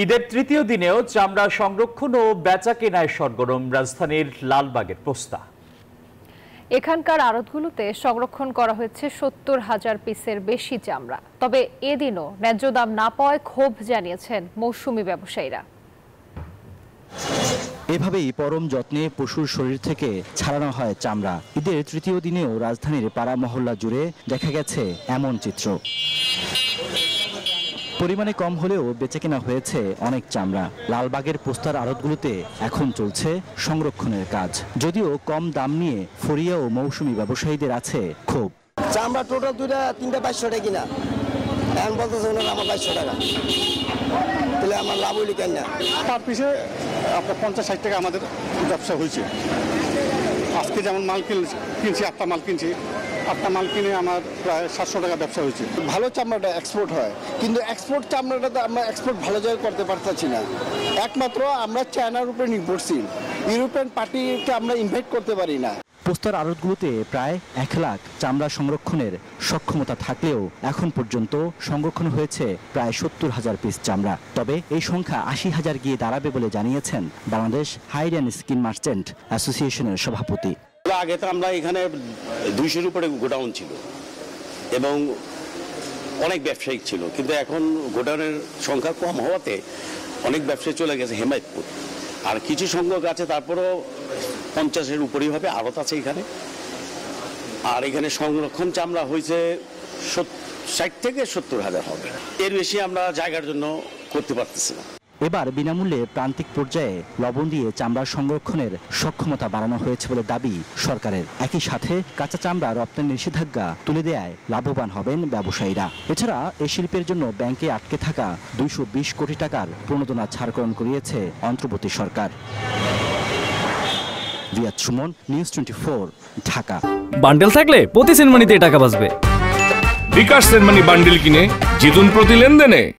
ঈদের তৃতীয় দিনেও চামড়া সংরক্ষণ ও বেচা কেনায় সরগরম রাজধানীর লালবাগের পোস্তা। এখানকার আড়তগুলোতে সংরক্ষণ করা হয়েছে ৭০,০০০ পিসের বেশি চামড়া। তবে এদিনও ন্যায্য দাম না পাওয়ায় ক্ষোভ জানিয়েছেন মৌসুমী ব্যবসায়ীরা। এভাবেই পরম যত্নে পশুর শরীর থেকে ছাড়ানো হয় চামড়া। ঈদের তৃতীয় দিনেও রাজধানীর পাড়া মহল্লা জুড়ে দেখা গেছে এমন চিত্র। পরিমাণে কম হলেও বেচাকেনা হয়েছে অনেক চামড়া। লালবাগের পোস্তার আড়তগুলোতে এখন চলছে সংরক্ষণের কাজ। যদিও কম দাম নিয়ে ফরিয়া ও মৌসুমী ব্যবসায়ীদের আছে ক্ষোভ। চামড়া টোটাল 2-3টা 2200 টাকা কিনা, এখন বলতেছে আমার 2200 টাকা, তাহলে আমার লাভ হইলে কেন না? তার পিছিয়ে আপনার 50-60 টাকা আমাদের ব্যবসা হয়েছে। আজকে যেমন মাল কিনছি, একটা মাল কিনছি, একটা মাল কিনে আমার প্রায় 700 টাকা ব্যবসা হয়েছে। ভালো চামড়াটা এক্সপোর্ট হয়, কিন্তু এক্সপোর্ট চামড়াটা তো আমরা এক্সপোর্ট ভালো জায়গায় করতে পারতেছি না। একমাত্র আমরা চায়নার উপরে নির্ভরশীল, ইউরোপিয়ান পার্টিকে আমরা ইনভাইট করতে পারি না। পোস্তার আড়তগুলোতে প্রায় 1 লাখ চামড়া সংরক্ষণের সক্ষমতা থাকলেও এখন পর্যন্ত সংরক্ষণ হয়েছে প্রায় 70,000 পিস চামড়া। তবে এই সংখ্যা 80,000 গিয়ে দাঁড়াবে বলে জানিয়েছেন Bangladesh hide and skin merchant অ্যাসোসিয়েশনের সভাপতি। আগে তো আমরা এখানে 200-এর উপরে গোডাউন ছিল এবং অনেক ব্যবসায়িক ছিল, কিন্তু এখন গোডাউনের সংখ্যা কম হওয়াতে অনেক ব্যবসায়ী চলে গেছে হেমায়তপুর, আর কিছু সংখ্যক আছে তারপরও 50-এর উপরেই হবে আড়ত আছে এখানে। আর এখানে সংরক্ষণ চামড়া হয়েছে 60 থেকে 70,000 হবে, এর বেশি আমরা জায়গার জন্য করতে পারতেছি না। এবার বিনামূল্যে প্রান্তিক পর্যায়ে লবণ দিয়ে চামড়া সংরক্ষণের সক্ষমতা বাড়ানো হয়েছে বলে দাবি সরকারের। একই সাথে কাঁচা চামড়া রপ্তানি নিষেধাজ্ঞা তুলে দেয়ায় লাভবান হবেন ব্যবসায়ীরা। এছাড়া এই শিল্পের জন্য ব্যাংকে আটকে থাকা 220 কোটি টাকার প্রণোদনা ছাড়করণ করিয়েছে অন্তর্বর্তী সরকার। রিয়াদ সুমন, নিউজ 24, ঢাকা। বান্ডেল থাকলে প্রতি সেনমানিতে টাকা বাঁচবে। বিকাশ সেনমানি বান্ডেল কিনে জিতুন প্রতি লেনদেনে।